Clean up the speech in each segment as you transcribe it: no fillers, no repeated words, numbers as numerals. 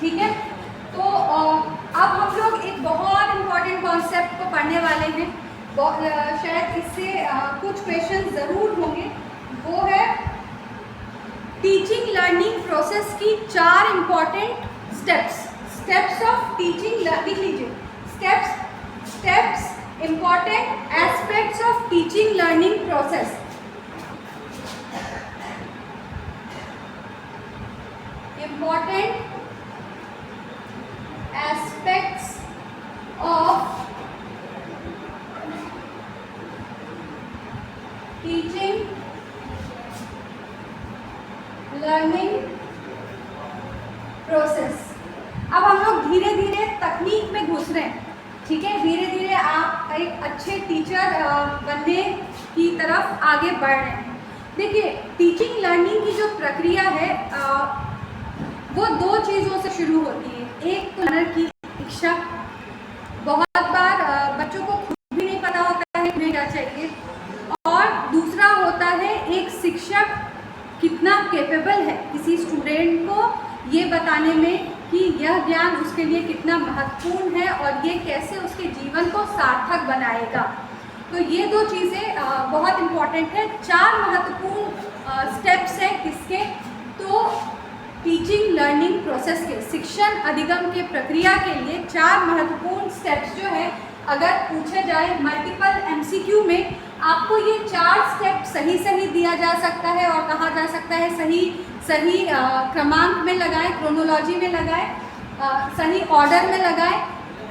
ठीक है। तो अब हम लोग एक बहुत इम्पॉर्टेंट कॉन्सेप्ट को पढ़ने वाले हैं, शायद इससे कुछ क्वेश्चन ज़रूर होंगे। वो है टीचिंग लर्निंग प्रोसेस की 4 important steps of teaching learning. लीजिए steps important aspects of teaching learning process. Important aspects of teaching learning process। अब हम लोग धीरे धीरे तकनीक में घुस रहे हैं, ठीक है। धीरे धीरे आप एक अच्छे टीचर बनने की तरफ आगे बढ़ रहे हैं। देखिए, टीचिंग लर्निंग की जो प्रक्रिया है वो 2 चीज़ों से शुरू होती है। एक तो लर्नर की इच्छा, बहुत बार बच्चों को खुद भी नहीं पता होता है उन्हें क्या चाहिए, और दूसरा होता है एक शिक्षक कितना कैपेबल है किसी स्टूडेंट को ये बताने में कि यह ज्ञान उसके लिए कितना महत्वपूर्ण है और ये कैसे उसके जीवन को सार्थक बनाएगा। तो ये 2 चीज़ें बहुत इम्पॉर्टेंट है। 4 महत्वपूर्ण स्टेप्स हैं किसके, तो टीचिंग लर्निंग प्रोसेस के, शिक्षण अधिगम के प्रक्रिया के लिए 4 महत्वपूर्ण स्टेप्स जो है, अगर पूछे जाए मल्टीपल एमसीक्यू में, आपको ये 4 स्टेप सही दिया जा सकता है और कहा जा सकता है सही क्रमांक में लगाएं, क्रोनोलॉजी में लगाएं, सही ऑर्डर में लगाएं।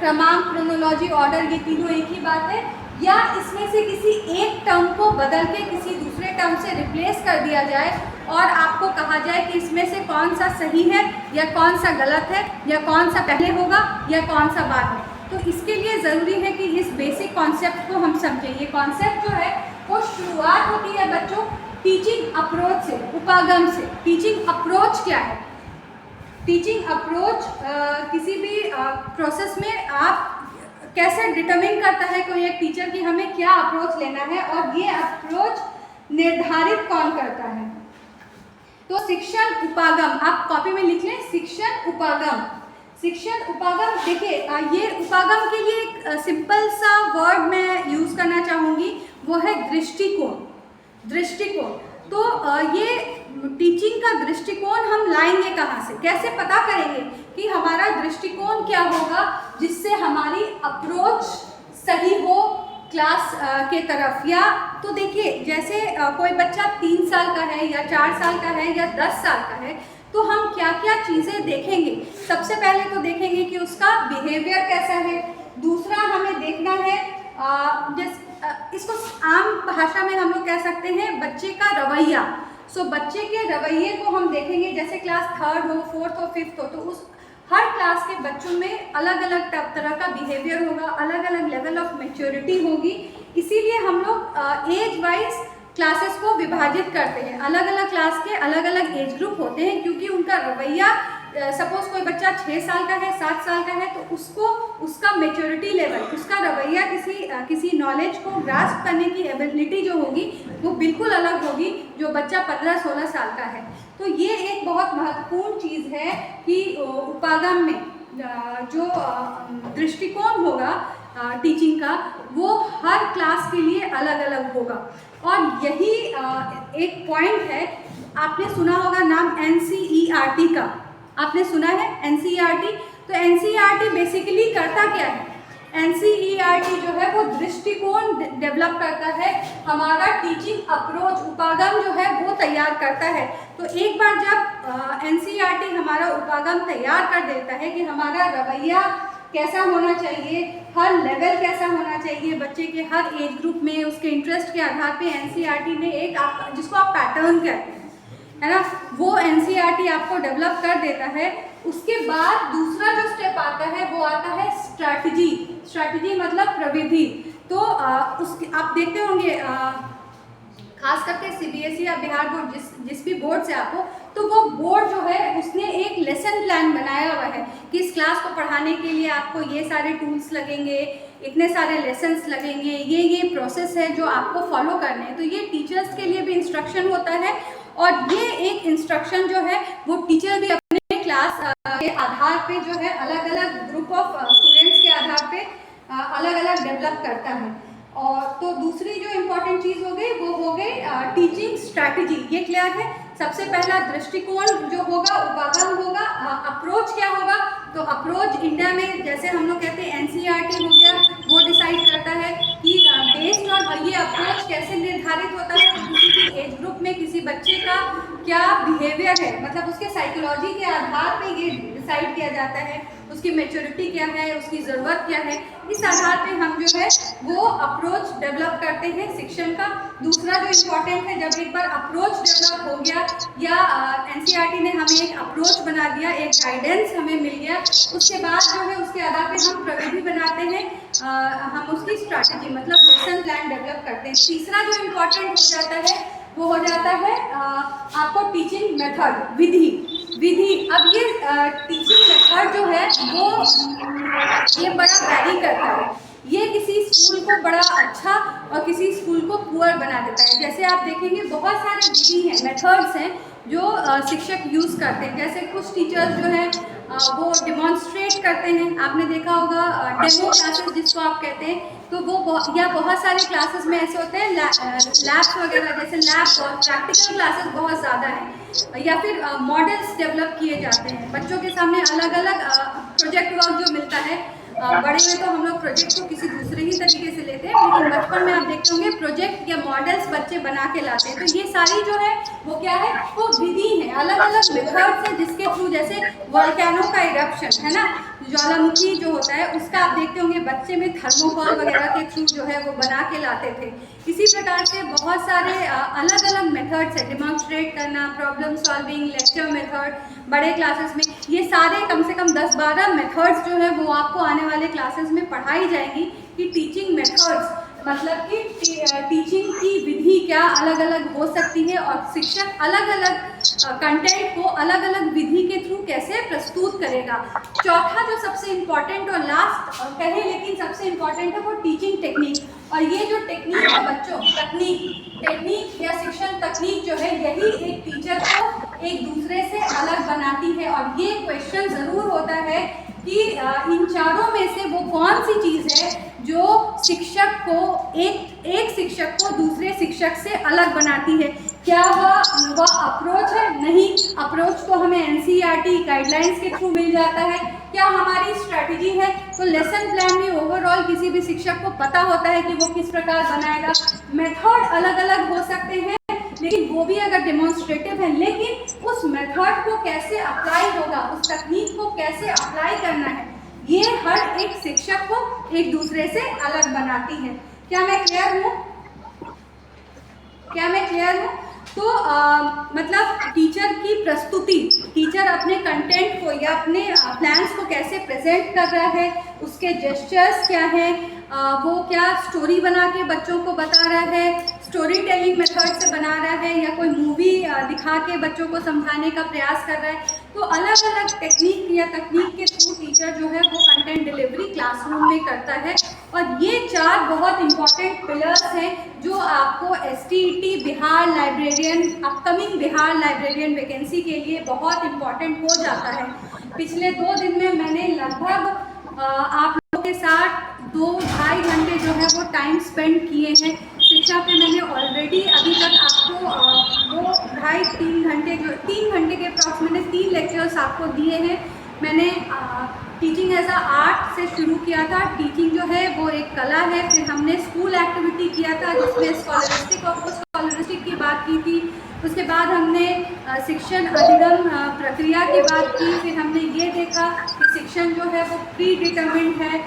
क्रमांक, क्रोनोलॉजी, ऑर्डर ये तीनों एक ही बात है, या इसमें से किसी एक टर्म को बदल के किसी दूसरे टर्म से रिप्लेस कर दिया जाए और आपको कहा जाए कि इसमें से कौन सा सही है या कौन सा गलत है, या कौन सा पहले होगा या कौन सा बाद में। तो इसके लिए ज़रूरी है कि इस बेसिक कॉन्सेप्ट को हम समझें। ये कॉन्सेप्ट जो है वो शुरुआत होती है बच्चों टीचिंग अप्रोच से, उपागम से। टीचिंग अप्रोच क्या है? टीचिंग अप्रोच किसी भी प्रोसेस में आप कैसे डिटरमिन करता है कोई एक टीचर कि हमें क्या अप्रोच लेना है, और ये अप्रोच निर्धारित कौन करता है। तो शिक्षण उपागम, आप कॉपी में लिख लें, शिक्षण उपागम। देखिए, ये उपागम के लिए एक सिंपल सा वर्ड मैं यूज़ करना चाहूँगी, वो है दृष्टिकोण। तो ये टीचिंग का दृष्टिकोण हम लाएंगे कहाँ से, कैसे पता करेंगे कि हमारा दृष्टिकोण क्या होगा जिससे हमारी अप्रोच सही हो क्लास के तरफ। या तो देखिए, जैसे कोई बच्चा 3 साल का है या 4 साल का है या 10 साल का है, तो हम क्या क्या चीज़ें देखेंगे। सबसे पहले तो देखेंगे कि उसका बिहेवियर कैसा है। दूसरा हमें देखना है इसको आम भाषा में हम लोग कह सकते हैं बच्चे का रवैया। सो बच्चे के रवैये को हम देखेंगे, जैसे क्लास 3rd हो, 4th हो, 5th हो, तो उस हर क्लास के बच्चों में अलग अलग तरह का बिहेवियर होगा, अलग अलग लेवल ऑफ मैच्योरिटी होगी। इसीलिए हम लोग एज वाइज क्लासेस को विभाजित करते हैं। अलग अलग क्लास के अलग अलग एज ग्रुप होते हैं, क्योंकि उनका रवैया, सपोज कोई बच्चा 6 साल का है, 7 साल का है, तो उसको उसका मैच्योरिटी लेवल, उसका रवैया किसी नॉलेज को ग्रास्प करने की एबिलिटी जो होगी वो बिल्कुल अलग होगी जो बच्चा 15-16 साल का है। तो ये एक बहुत महत्वपूर्ण चीज़ है कि उपागम में जो दृष्टिकोण होगा टीचिंग का, वो हर क्लास के लिए अलग अलग होगा। और यही एक पॉइंट है, आपने सुना होगा नाम NCERT का, आपने सुना है NCERT। तो NCERT बेसिकली करता क्या है? NCERT जो है वो दृष्टिकोण डेवलप करता है, हमारा टीचिंग अप्रोच, उपागम जो है वो तैयार करता है। तो एक बार जब NCERT हमारा उपागम तैयार कर देता है कि हमारा रवैया कैसा होना चाहिए, हर लेवल कैसा होना चाहिए, बच्चे के हर एज ग्रुप में उसके इंटरेस्ट के आधार पे NCERT ने एक जिसको आप पैटर्न कहते हैं, है ना, वो NCERT आपको डेवलप कर देता है। उसके बाद दूसरा जो स्टेप आता है वो आता है स्ट्रैटेजी मतलब प्रविधि। तो उसके आप देखते होंगे खास करके CBSE या बिहार बोर्ड, जिस भी बोर्ड से आप हो, तो वो बोर्ड जो है उसने एक लेसन प्लान बनाया हुआ है कि इस क्लास को पढ़ाने के लिए आपको ये सारे टूल्स लगेंगे, इतने सारे लेसन्स लगेंगे, ये प्रोसेस है जो आपको फॉलो करने हैं। तो ये टीचर्स के लिए भी इंस्ट्रक्शन होता है, और ये एक इंस्ट्रक्शन जो है वो टीचर भी अपने क्लास के आधार पे जो है अलग अलग ग्रुप ऑफ स्टूडेंट्स के आधार पे अलग अलग डेवलप करता है। और तो दूसरी जो इम्पोर्टेंट चीज़ हो गई वो हो गई टीचिंग स्ट्रैटेजी। ये क्लियर है। सबसे पहला दृष्टिकोण जो होगा, उपागम होगा, अप्रोच क्या होगा। तो अप्रोच इंडिया में जैसे हम लोग कहते हैं एनसीईआरटी हो गया, वो डिसाइड करता है कि बेस्ड ऑन ये अप्रोच कैसे निर्धारित होता है, किसी भी एज ग्रुप में किसी बच्चे का क्या बिहेवियर है, मतलब उसके साइकोलॉजी के आधार पे ये डिसाइड किया जाता है, उसकी मैच्योरिटी क्या है, उसकी ज़रूरत क्या है। इस आधार पे हम जो है वो अप्रोच डेवलप करते हैं शिक्षण का। दूसरा जो इम्पोर्टेंट है, जब एक बार अप्रोच डेवलप हो गया या एनसीईआरटी ने हमें एक अप्रोच बना दिया, एक गाइडेंस हमें मिल गया, उसके बाद जो है उसके आधार पे हम प्रविधि बनाते हैं, हम उसकी स्ट्रैटेजी मतलब लेसन प्लान डेवलप करते हैं। तीसरा जो इम्पोर्टेंट हो जाता है वो हो जाता है आपको टीचिंग मेथड, विधि। अब ये टीचिंग मेथड जो है वो ये बड़ा वैरी करता है। ये किसी स्कूल को बड़ा अच्छा और किसी स्कूल को पुअर बना देता है। जैसे आप देखेंगे बहुत सारे विधि हैं, मेथड्स हैं जो शिक्षक यूज़ करते हैं। जैसे कुछ टीचर्स जो हैं वो डिमॉन्स्ट्रेट करते हैं, आपने देखा होगा डेमो क्लासेस जिसको आप कहते हैं, तो वो या बहुत सारे क्लासेस में ऐसे होते हैं लैब्स वगैरह, जैसे लैब और प्रैक्टिकल क्लासेस बहुत ज़्यादा हैं, या फिर मॉडल्स डेवलप किए जाते हैं बच्चों के सामने। अलग अलग प्रोजेक्ट वर्क जो मिलता है, बड़े में तो हम लोग प्रोजेक्ट को किसी दूसरे ही तरीके से लेते हैं, लेकिन बचपन में आप देखते होंगे प्रोजेक्ट या मॉडल्स बच्चे बना के लाते हैं। तो ये सारी जो है वो क्या है, वो विधि है, अलग अलग मेथड्स हैं जिसके थ्रू, जैसे वोल्केनो का इरप्शन है ना, ज्वालामुखी जो होता है उसका आप देखते होंगे बच्चे में थर्मोकॉल वगैरह के थ्रू जो है वो बना के लाते थे। इसी प्रकार से बहुत सारे अलग अलग मेथड्स हैं, डिमॉन्स्ट्रेट करना, प्रॉब्लम सॉल्विंग, लेक्चर मेथड बड़े क्लासेस में। ये सारे कम से कम 10-12 मेथड्स जो है वो आपको आने वाले क्लासेस में पढ़ाई जाएंगी कि टीचिंग मेथड्स मतलब कि टीचिंग की विधि क्या अलग अलग हो सकती है और शिक्षक अलग अलग कंटेंट को अलग अलग विधि के थ्रू कैसे प्रस्तुत करेगा। चौथा जो सबसे इम्पॉर्टेंट और लास्ट कहे लेकिन सबसे इम्पॉर्टेंट है वो टीचिंग टेक्निक। और ये जो टेक्निक है बच्चों, टेक्निक या शिक्षण तकनीक जो है, यही एक टीचर को एक दूसरे से अलग बनाती है। और ये क्वेश्चन ज़रूर होता है कि इन चारों में से वो कौन सी चीज़ है जो शिक्षक को एक शिक्षक को दूसरे शिक्षक से अलग बनाती है। क्या वह अप्रोच है? नहीं, अप्रोच तो हमें एनसीईआरटी गाइडलाइंस के थ्रू मिल जाता है। क्या हमारी स्ट्रैटेजी है? तो लेसन प्लान में ओवरऑल किसी भी शिक्षक को पता होता है कि वो किस प्रकार बनाएगा। मेथड अलग अलग हो सकते हैं लेकिन वो भी अगर डेमोन्स्ट्रेटिव है, लेकिन उस मेथड को कैसे अप्लाई होगा, उस तकनीक को कैसे अप्लाई करना है, ये हर एक शिक्षक को एक दूसरे से अलग बनाती है। क्या मैं क्लियर हूँ? तो मतलब टीचर की प्रस्तुति, टीचर अपने कंटेंट को या अपने प्लान्स को कैसे प्रेजेंट कर रहा है, उसके जेस्चर्स क्या है, वो क्या स्टोरी बना के बच्चों को बता रहा है, स्टोरी टेलिंग मेथड से बना रहा है, या कोई मूवी दिखा के बच्चों को समझाने का प्रयास कर रहा है। तो अलग अलग टेक्निक या तकनीक के थ्रू टीचर जो है वो कंटेंट डिलीवरी क्लासरूम में करता है। और ये 4 बहुत इंपॉर्टेंट पिलर्स हैं जो आपको STET Bihar librarian, upcoming Bihar librarian vacancy के लिए बहुत इम्पॉर्टेंट हो जाता है। पिछले 2 दिन में मैंने लगभग आप लोगों के साथ 2-2.5 घंटे जो है वो टाइम स्पेंड किए हैं शिक्षा पे। मैंने ऑलरेडी अभी तक आपको 2-2.5-3 घंटे जो 3 घंटे के अप्रॉक्स मैंने 3 लेक्चर्स आपको दिए हैं। मैंने टीचिंग एज अ आर्ट से शुरू किया था। टीचिंग जो है वो एक कला है। फिर हमने स्कूल एक्टिविटी किया था जिसमें स्कॉलरिस्टिक और पोस्ट स्कॉलरिस्टिक की बात की थी। उसके बाद हमने शिक्षण अधिगम प्रक्रिया की बात की। फिर हमने ये देखा कि शिक्षण जो है वो प्री डिटरमिन्ड है,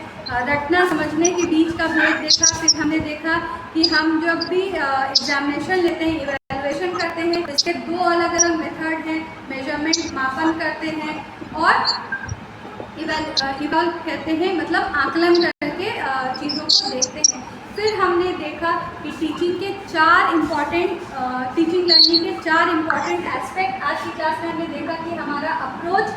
रटना समझने के बीच का भेद देखा। फिर हमने देखा कि हम जब भी एग्जामिनेशन लेते हैं, इवैल्यूएशन करते हैं, इसके 2 अलग अलग मेथड हैं, मेजरमेंट मापन करते हैं और इवॉल्व कहते हैं, मतलब आकलन करके चीज़ों को देखते हैं। फिर हमने देखा कि टीचिंग के 4 इम्पॉर्टेंट टीचिंग लर्निंग के 4 इम्पॉर्टेंट एस्पेक्ट। आज की क्लास में हमने देखा कि हमारा अप्रोच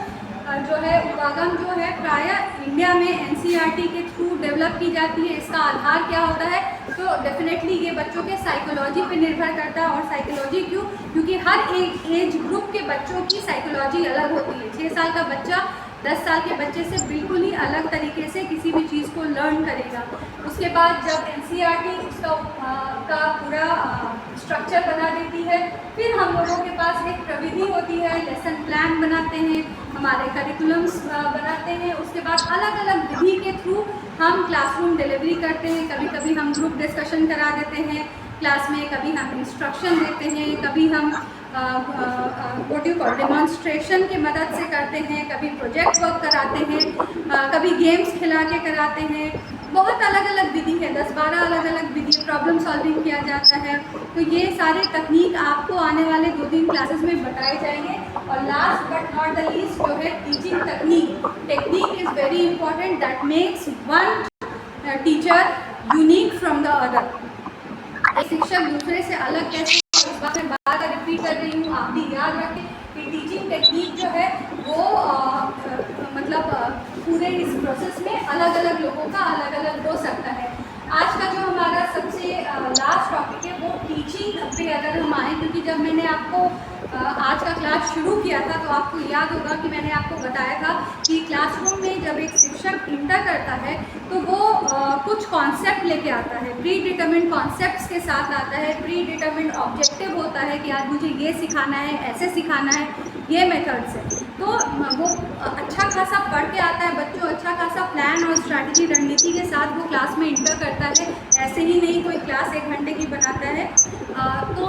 जो है उपागम जो है प्रायः इंडिया में एनसीईआरटी के थ्रू डेवलप की जाती है। इसका आधार क्या होता है, तो डेफिनेटली ये बच्चों के साइकोलॉजी पे निर्भर करता है। और साइकोलॉजी क्यों, क्योंकि हर एक एज ग्रुप के बच्चों की साइकोलॉजी अलग होती है। 6 साल का बच्चा 10 साल के बच्चे से बिल्कुल ही अलग तरीके से किसी भी चीज़ को लर्न करेगा। उसके बाद जब एनसीईआरटी उसका का पूरा स्ट्रक्चर बना देती है, फिर हम लोगों के पास एक प्रविधि होती है, लेसन प्लान बनाते हैं, हमारे करिकुलम्स बनाते हैं। उसके बाद अलग अलग विधि के थ्रू हम क्लासरूम डिलीवरी करते हैं। कभी कभी हम ग्रुप डिस्कशन करा देते हैं क्लास में, कभी हम इंस्ट्रक्शन देते हैं, कभी हम डेमॉन्स्ट्रेशन की मदद से करते हैं, कभी प्रोजेक्ट वर्क कराते हैं, कभी गेम्स खिला के कराते हैं। बहुत अलग अलग विधि है, 10-12 अलग अलग विधि, प्रॉब्लम सॉल्विंग किया जाता है। तो ये सारे तकनीक आपको आने वाले 2-3 क्लासेस में बताए जाएंगे। और last but not the least जो है teaching technique is very important, that makes one teacher unique from the other. एक शिक्षक दूसरे से अलग कैसे, इस बात में बार बार रिपीट कर रही हूँ, आप भी याद रखें कि टीचिंग टेक्निक जो है वो मतलब पूरे इस प्रोसेस में अलग अलग लोगों का अलग अलग हो सकता है। आज का जो हमारा सबसे लास्ट टॉपिक है वो टीचिंग पे अगर हम आए, क्योंकि जब मैंने आपको आज का क्लास शुरू किया था तो आपको याद होगा कि मैंने आपको बताया था कि क्लासरूम में जब एक शिक्षक इंटर करता है तो वो कुछ कॉन्सेप्ट लेके आता है, प्री डिटरमिन्ड कॉन्सेप्ट्स के साथ आता है, प्री डिटरमिन्ड ऑब्जेक्टिव होता है कि आज मुझे ये सिखाना है, ऐसे सिखाना है, ये मेथड से। तो वो अच्छा खासा पढ़ के आता है, बच्चों अच्छा खासा प्लान और स्ट्रैटेजी रणनीति के साथ वो क्लास में इंटर करता है। ऐसे ही नहीं कोई क्लास 1 घंटे की बनाता है। तो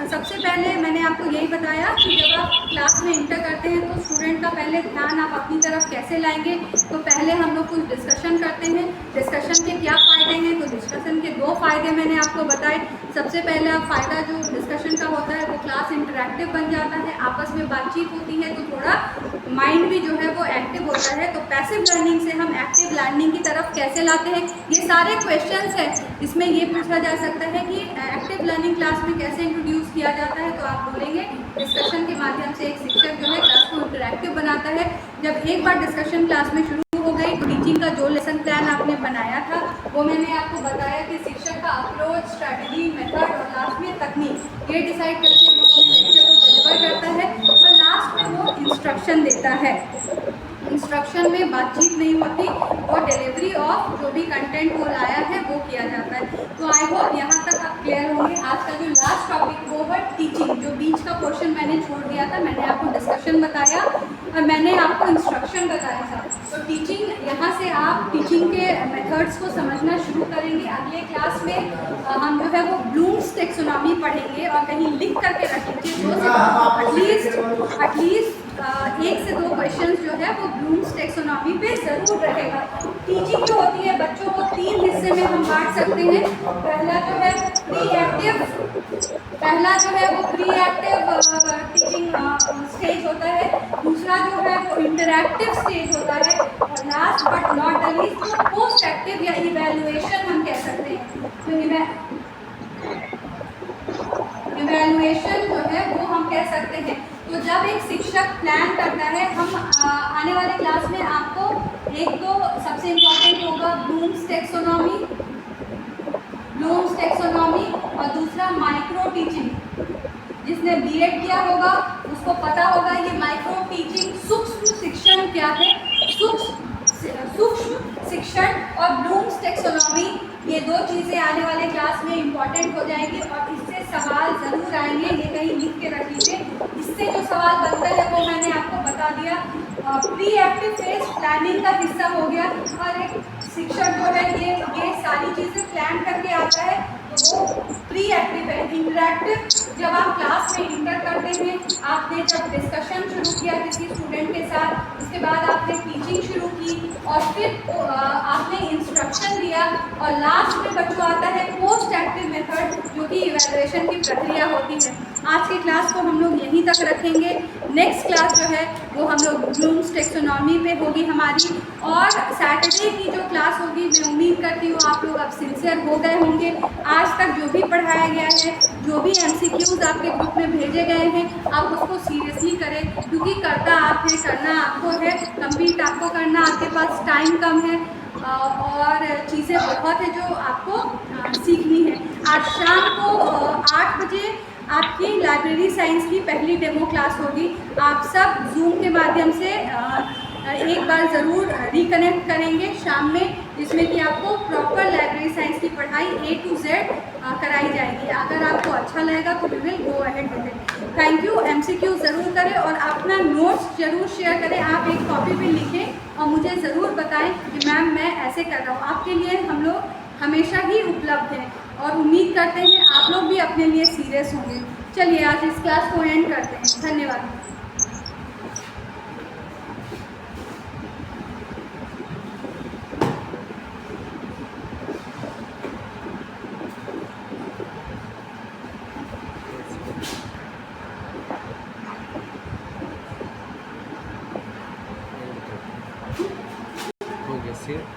सबसे पहले मैंने आपको यही बताया कि जब आप क्लास में इंटर करते हैं तो स्टूडेंट का पहले ध्यान आप अपनी तरफ कैसे लाएंगे। तो पहले हम लोग कुछ डिस्कशन करते हैं। डिस्कशन के क्या फ़ायदे हैं, तो डिस्कशन के 2 फ़ायदे मैंने आपको बताए। सबसे पहला फ़ायदा जो डिस्कशन का होता है वो क्लास इंटरैक्टिव बन जाता है, आपस में बातचीत होती है तो थोड़ा माइंड भी जो है वो एक्टिव होता है। तो पैसिव लर्निंग से हम एक्टिव लर्निंग की तरफ कैसे लाते हैं, ये सारे क्वेश्चंस हैं। इसमें ये पूछा जा सकता है कि एक्टिव लर्निंग क्लास में कैसे इंट्रोड्यूस किया जाता है, तो आप बोलेंगे डिस्कशन के माध्यम से एक शिक्षक जो है क्लास को इंटरैक्टिव बनाता है। जब एक बार डिस्कशन क्लास में शुरू हो गई, टीचिंग का जो लेसन प्लान आपने बनाया था वो मैंने आपको बताया कि शिक्षक का अप्रोच, स्ट्रैटेजी, मेथड और लास्ट में तकनीक, ये डिसाइड करके वो अपने लेक्चर को डिलीवर करता है और लास्ट में वो इंस्ट्रक्शन देता है। इंस्ट्रक्शन में बातचीत नहीं होती, वो डिलीवरी ऑफ जो भी कंटेंट वो लाया है वो किया जाता है। तो आई होप यहाँ तक आप क्लियर होंगे। आज का जो लास्ट टॉपिक वो है टीचिंग। जो बीच का पोर्शन मैंने छोड़ दिया था, मैंने आपको डिस्कशन बताया और मैंने आपको इंस्ट्रक्शन बताया था। तो टीचिंग, यहाँ से आप टीचिंग के मेथड्स को समझना शुरू करेंगे। अगले क्लास में हम जो है वो ब्लूम्स टेक्सोनॉमी पढ़ेंगे और कहीं लिख करके रख लीजिए, एटलीस्ट 1 से 2 क्वेश्चंस जो है वो ब्लूम्स टेक्सोनॉमी पे ज़रूर रहेगा। टीचिंग जो होती है बच्चों को 3 हिस्से में हम बांट सकते हैं। पहला जो है प्री एक्टिव टीचिंग स्टेज होता है, दूसरा जो है वो इंटरैक्टिव स्टेज होता है और last but not the least post active या इवैल्यूएशन हम कह सकते हैं। तो इवैल्यूएशन जो है वो हम कह सकते हैं। तो जब एक शिक्षक प्लान करता है, हम आने वाले क्लास में आपको एक तो सबसे इम्पोर्टेंट होगा ब्लूम्स टेक्सोनॉमी और दूसरा माइक्रो टीचिंग। जिसने बीएड किया होगा उसको पता होगा ये माइक्रो टीचिंग, सूक्ष्म शिक्षण क्या है, सूक्ष्म शिक्षण और ब्लूम्स टेक्सोनॉमी, ये 2 चीज़ें आने वाले क्लास में इम्पॉर्टेंट हो जाएंगी और इससे सवाल ज़रूर आएंगे। ये कहीं लिख के रख लीजिए। इससे जो सवाल बनता है वो मैंने आपको बता दिया। प्री एक्टिव फेज प्लानिंग का हिस्सा हो गया और एक शिक्षक जो है ये सारी चीज़ें प्लान करके आता है, तो वो प्री एक्टिव है। इंटरैक्टिव, जब आप क्लास में इंटर करते हैं, आपने जब डिस्कशन शुरू किया किसी स्टूडेंट के साथ, उसके बाद आपने टीचिंग शुरू की और फिर आपने इंस्ट्रक्शन दिया और लास्ट में बच्चों आता है पोस्ट एक्टिव मेथड, जो कि इवैल्यूएशन की प्रक्रिया होती है। आज की क्लास को हम लोग यहीं तक रखेंगे। नेक्स्ट क्लास जो है वो हम लोग ब्लूम्स टेक्सोनॉमी पे होगी हमारी। और सैटरडे की जो क्लास होगी मैं उम्मीद करती हूँ आप लोग अब सिंसियर हो गए होंगे। आज तक जो भी पढ़ाया गया है, जो भी MCQs आपके ग्रुप में भेजे गए हैं, आप उसको सीरियसली करें, क्योंकि करता आप है, करना आपको है, कंप्लीट आपको करना, आपके पास टाइम कम है और चीज़ें बहुत है जो आपको सीखनी है। आज शाम को 8 बजे आपकी लाइब्रेरी साइंस की पहली डेमो क्लास होगी। आप सब जूम के माध्यम से एक बार ज़रूर रिकनेक्ट करेंगे शाम में, जिसमें कि आपको प्रॉपर लाइब्रेरी साइंस की पढ़ाई A to Z कराई जाएगी। अगर आपको अच्छा लगेगा तो we will go ahead with it. Thank you. MCQ ज़रूर करें और अपना नोट्स ज़रूर शेयर करें। आप एक कॉपी पे लिखें और मुझे ज़रूर बताएं कि मैम मैं ऐसे कर रहा हूँ। आपके लिए हम लोग हमेशा ही उपलब्ध हैं और उम्मीद करते हैं आप लोग भी अपने लिए सीरियस होंगे। चलिए आज इस क्लास को एंड करते हैं। धन्यवाद। हो गया शेयर।